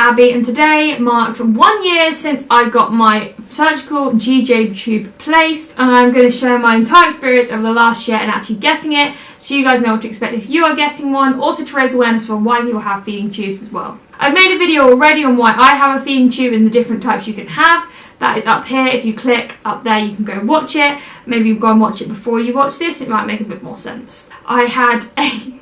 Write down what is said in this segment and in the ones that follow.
Abby and today marks 1 year since I got my surgical GJ tube placed, and I'm going to share my entire experience over the last year and actually getting it, so you guys know what to expect if you are getting one, also to raise awareness for why people have feeding tubes as well. I've made a video already on why I have a feeding tube and the different types you can have. That is up here. If you click up there, you can go watch it. Maybe go and watch it before you watch this. It might make a bit more sense. I had a...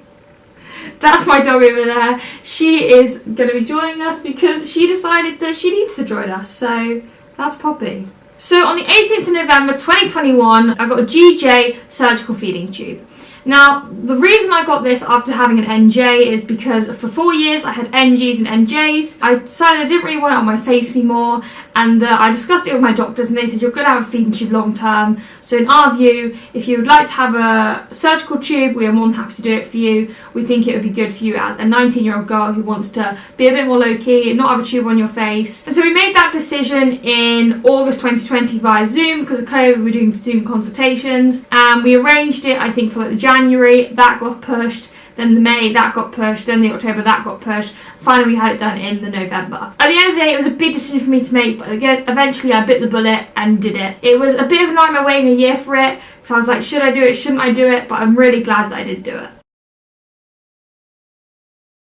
That's my dog over there. She is going to be joining us because she decided that she needs to join us. So that's Poppy. So on the 18th of November 2021, I got a GJ surgical feeding tube. Now, the reason I got this after having an NJ is because for 4 years I had NGs and NJs. I decided I didn't really want it on my face anymore, and I discussed it with my doctors and they said you're going to have a feeding tube long term. So in our view, if you would like to have a surgical tube, we are more than happy to do it for you. We think it would be good for you as a 19-year-old girl who wants to be a bit more low-key, not have a tube on your face. And so we made that decision in August 2020 via Zoom because of COVID. We were doing Zoom consultations, and we arranged it, I think, for like the January, that got pushed, then the May, that got pushed, then the October, that got pushed. Finally, we had it done in the November. At the end of the day, it was a big decision for me to make, but again, eventually I bit the bullet and did it. It was a bit of a nightmare waiting a year for it, so I was like, should I do it, shouldn't I do it? But I'm really glad that I did do it.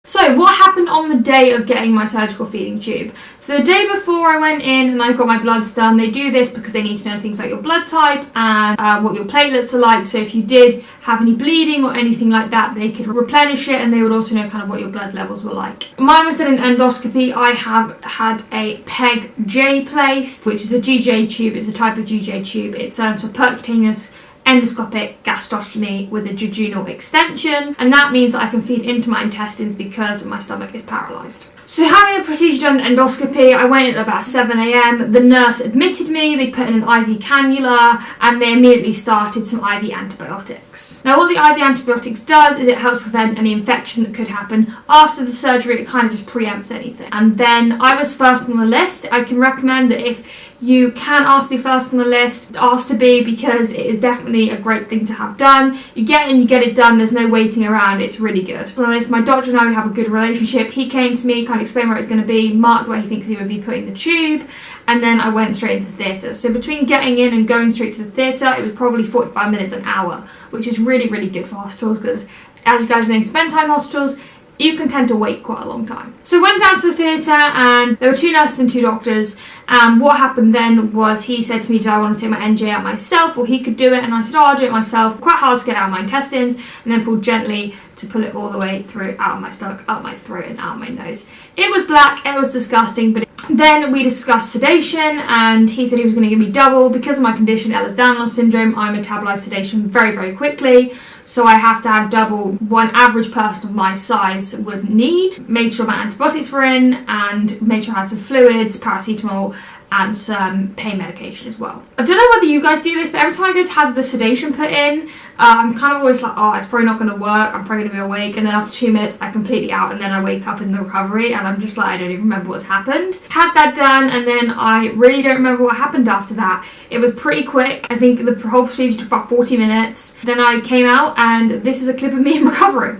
So what happened on the day of getting my surgical feeding tube? So the day before I went in and I got my bloods done, they do this because they need to know things like your blood type and what your platelets are like. So if you did have any bleeding or anything like that, they could replenish it, and they would also know kind of what your blood levels were like. Mine was done an endoscopy. I have had a PEG J placed, which is a GJ tube. It's a type of GJ tube. It stands for percutaneous endoscopic gastrostomy with a jejunal extension, and that means that I can feed into my intestines because my stomach is paralysed. So having a procedure done, an endoscopy, I went in at about 7 AM. The nurse admitted me, they put in an IV cannula, and they immediately started some IV antibiotics. Now what the IV antibiotics does is it helps prevent any infection that could happen after the surgery. It kind of just preempts anything. And then I was first on the list. I can recommend that if you can ask to be first on the list, ask to be, because it is definitely a great thing to have done. You get in, you get it done, there's no waiting around, it's really good. So my doctor and I, we have a good relationship. He came to me, kind of explained where it's going to be, marked where he thinks he would be putting the tube, and then I went straight into the theatre. So between getting in and going straight to the theatre, it was probably 45 minutes, an hour, which is really, really good for hospitals because, as you guys know, spend time in hospitals, you can tend to wait quite a long time. So I went down to the theatre and there were 2 nurses and 2 doctors, and what happened then was he said to me, did I want to take my NJ out myself or he could do it, and I said, oh, I'll do it myself. Quite hard to get out of my intestines, and then pulled gently to pull it all the way through, out of my stomach, out my throat and out my nose. It was black, it was disgusting, but then we discussed sedation, and he said he was going to give me double. Because of my condition, Ehlers-Danlos syndrome, I metabolize sedation very, very quickly. So I have to have double one average person of my size would need. Made sure my antibiotics were in, and made sure I had some fluids, paracetamol, and some pain medication as well. I don't know whether you guys do this, but every time I go to have the sedation put in, I'm kind of always like, oh, it's probably not going to work, I'm probably going to be awake, and then after 2 minutes I'm completely out, and then I wake up in the recovery and I'm just like, I don't even remember what's happened. Had that done, and then I really don't remember what happened after that. It was pretty quick. I think the whole procedure took about 40 minutes. Then I came out, and this is a clip of me in recovery.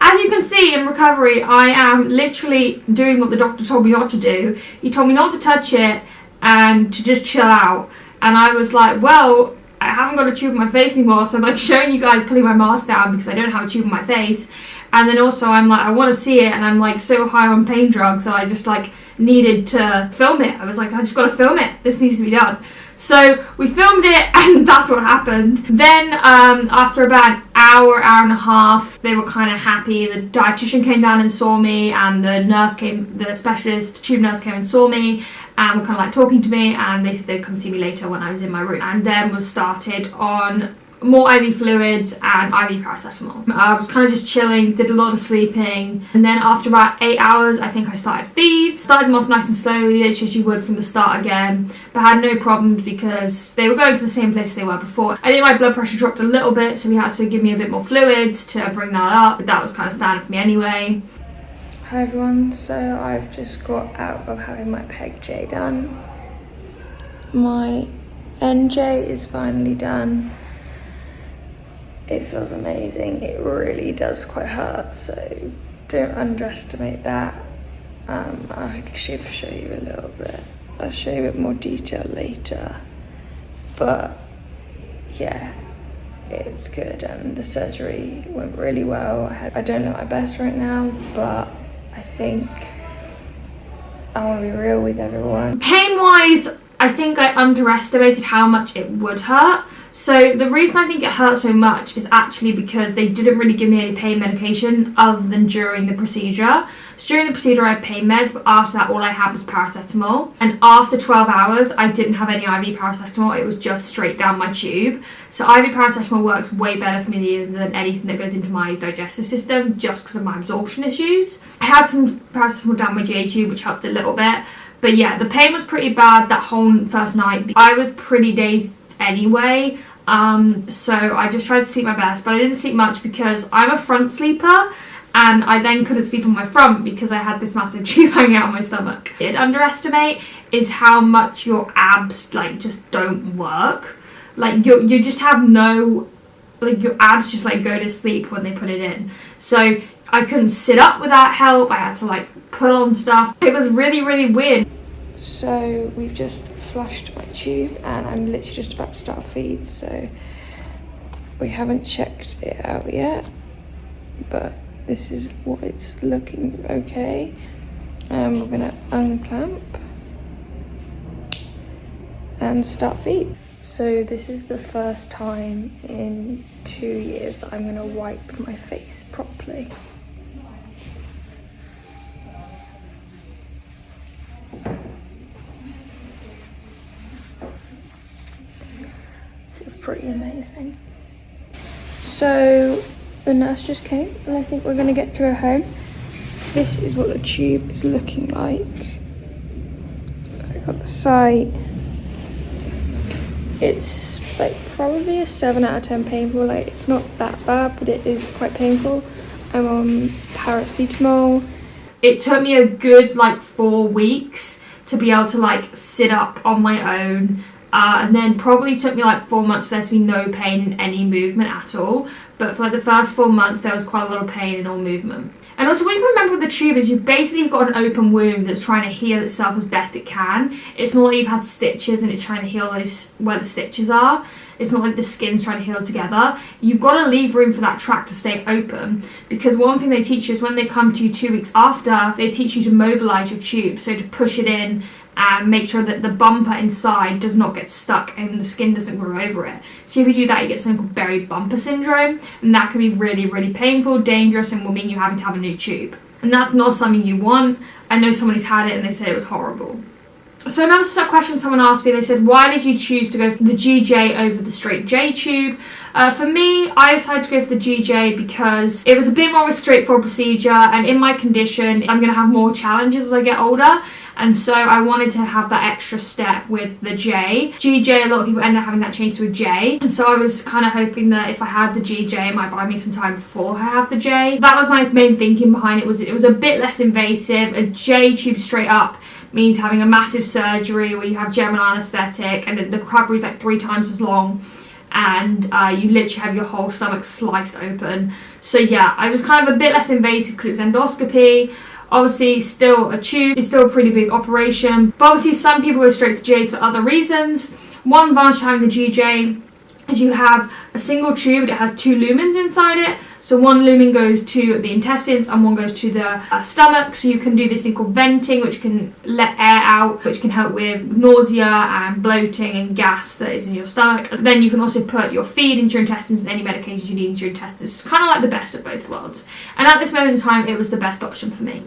As you can see, in recovery, I am literally doing what the doctor told me not to do. He told me not to touch it and to just chill out. And I was like, well, I haven't got a tube in my face anymore, so I'm like showing you guys pulling my mask down because I don't have a tube in my face. And then also I'm like, I want to see it, and I'm like so high on pain drugs that I just like needed to film it. I was like, I just got to film it. This needs to be done. So we filmed it, and that's what happened. Then after about an hour and a half, they were kind of happy. The dietitian came down and saw me, and the specialist tube nurse came and saw me, and were kind of like talking to me, and they said they'd come see me later when I was in my room. And then was started on more IV fluids and IV paracetamol. I was kind of just chilling, did a lot of sleeping, and then after about 8 hours I think I started feeds. Started them off nice and slowly, literally as you would from the start again, but had no problems because they were going to the same place they were before. I think my blood pressure dropped a little bit, so we had to give me a bit more fluids to bring that up, but that was kind of standard for me anyway. Hi everyone, so I've just got out of having my PEG J done. My NJ is finally done. it feels amazing. It really does quite hurt, so don't underestimate that. I'll actually show you a little bit. I'll show you a bit more detail later, but yeah, it's good, and the surgery went really well. I don't look my best right now, but I think I want to be real with everyone. Pain wise, I think I underestimated how much it would hurt. So the reason I think it hurt so much is actually because they didn't really give me any pain medication other than during the procedure. So during the procedure I had pain meds, but after that all I had was paracetamol. And after 12 hours I didn't have any IV paracetamol, it was just straight down my tube. So IV paracetamol works way better for me than anything that goes into my digestive system, just because of my absorption issues. I had some paracetamol down my GA tube, which helped a little bit. But yeah, the pain was pretty bad that whole first night. I was pretty dazed anyway, so I just tried to sleep my best, but I didn't sleep much because I'm a front sleeper, and I then couldn't sleep on my front because I had this massive tube hanging out of my stomach. What I did underestimate is how much your abs like just don't work. Like you just have no, like your abs just like go to sleep when they put it in. So I couldn't sit up without help. I had to like put on stuff. It was really, really weird. So we've just flushed my tube and I'm literally just about to start feeds, so we haven't checked it out yet, but this is what it's looking okay. And we're gonna unclamp and start feed. So this is the first time in 2 years that I'm gonna wipe my face properly. Feels pretty amazing. So the nurse just came and I think we're gonna get to go home. This is what the tube is looking like. I got the site. It's like probably a 7 out of 10 painful. Like it's not that bad, but it is quite painful. I'm on paracetamol. It took me a good like 4 weeks to be able to like sit up on my own. And then probably took me like 4 months for there to be no pain in any movement at all. But for like the first 4 months, there was quite a lot of pain in all movement. And also what you can remember with the tube is you've basically got an open wound that's trying to heal itself as best it can. It's not like you've had stitches and it's trying to heal those where the stitches are. It's not like the skin's trying to heal together. You've got to leave room for that track to stay open, because one thing they teach you is when they come to you 2 weeks after, they teach you to mobilize your tube, so to push it in and make sure that the bumper inside does not get stuck and the skin doesn't grow over it. So if you do that, you get something called buried bumper syndrome, and that can be really, really painful, dangerous, and will mean you having to have a new tube. And that's not something you want. I know someone who's had it and they said it was horrible. So another question someone asked me, they said, why did you choose to go for the GJ over the straight J tube? For me, I decided to go for the GJ because it was a bit more of a straightforward procedure, and in my condition, I'm going to have more challenges as I get older. And so I wanted to have that extra step with the J. GJ, a lot of people end up having that changed to a J. And so I was kind of hoping that if I had the GJ, it might buy me some time before I have the J. That was my main thinking behind it, was it was a bit less invasive. A J tube straight up means having a massive surgery where you have general anaesthetic and the recovery is like 3 times as long. And you literally have your whole stomach sliced open. So yeah, I was kind of a bit less invasive because it was endoscopy. Obviously, still a tube is still a pretty big operation. But obviously, some people go straight to J's for other reasons. One advantage of having the GJ is you have a single tube, but it has 2 lumens inside it. So one lumen goes to the intestines and one goes to the stomach. So you can do this thing called venting, which can let air out, which can help with nausea and bloating and gas that is in your stomach. And then you can also put your feed into your intestines and any medications you need into your intestines. It's kind of like the best of both worlds. And at this moment in time, it was the best option for me.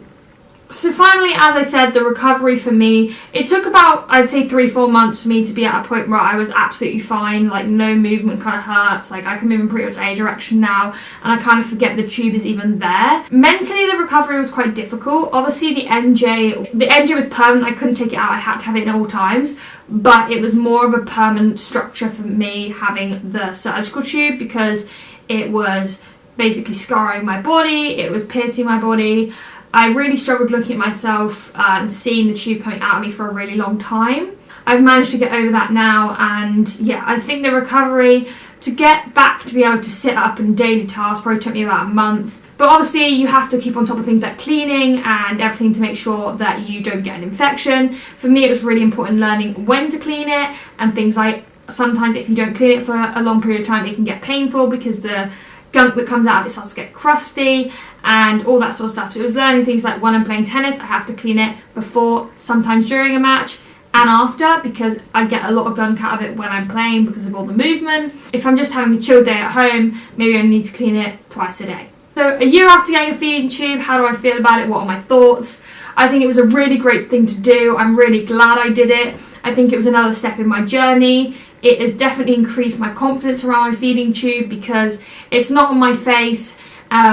So finally, as I said, the recovery for me, it took about, I'd say 3-4 months for me to be at a point where I was absolutely fine, like no movement kind of hurts, like I can move in pretty much any direction now, and I kind of forget the tube is even there. Mentally, the recovery was quite difficult. Obviously, the NJ was permanent, I couldn't take it out, I had to have it in all times, but it was more of a permanent structure for me having the surgical tube, because it was basically scarring my body, it was piercing my body. I really struggled looking at myself and seeing the tube coming out of me for a really long time. I've managed to get over that now, and yeah, I think the recovery to get back to be able to sit up and daily tasks probably took me about a month. But obviously you have to keep on top of things like cleaning and everything to make sure that you don't get an infection. For me, it was really important learning when to clean it, and things like sometimes if you don't clean it for a long period of time, it can get painful because the gunk that comes out of it starts to get crusty and all that sort of stuff. So it was learning things like when I'm playing tennis, I have to clean it before, sometimes during a match, and after, because I get a lot of gunk out of it when I'm playing because of all the movement. If I'm just having a chill day at home, maybe I need to clean it twice a day. So a year after getting a feeding tube, how do I feel about it? What are my thoughts? I think it was a really great thing to do. I'm really glad I did it. I think it was another step in my journey. It has definitely increased my confidence around my feeding tube because it's not on my face.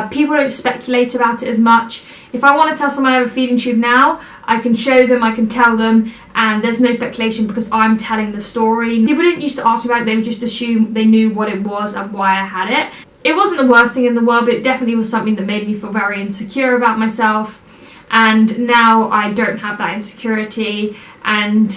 People don't speculate about it as much. If I want to tell someone I have a feeding tube now, I can show them, I can tell them, and there's no speculation because I'm telling the story. People didn't used to ask me about it, they would just assume they knew what it was and why I had it. It wasn't the worst thing in the world, but it definitely was something that made me feel very insecure about myself. And now I don't have that insecurity, and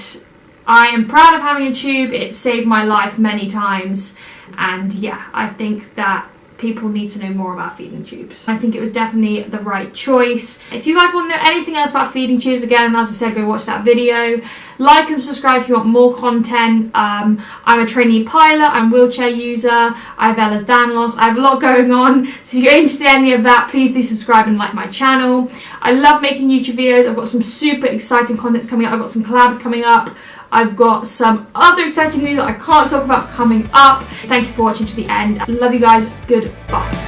I am proud of having a tube. It saved my life many times, and yeah, I think that people need to know more about feeding tubes. I think it was definitely the right choice. If you guys want to know anything else about feeding tubes, again, as I said, go watch that video. Like and subscribe if you want more content. I'm a trainee pilot, I'm a wheelchair user, I have Ehlers-Danlos, I have a lot going on. So if you're interested in any of that, please do subscribe and like my channel. I love making YouTube videos. I've got some super exciting contents coming up. I've got some collabs coming up. I've got some other exciting news that I can't talk about coming up. Thank you for watching to the end. Love you guys. Goodbye.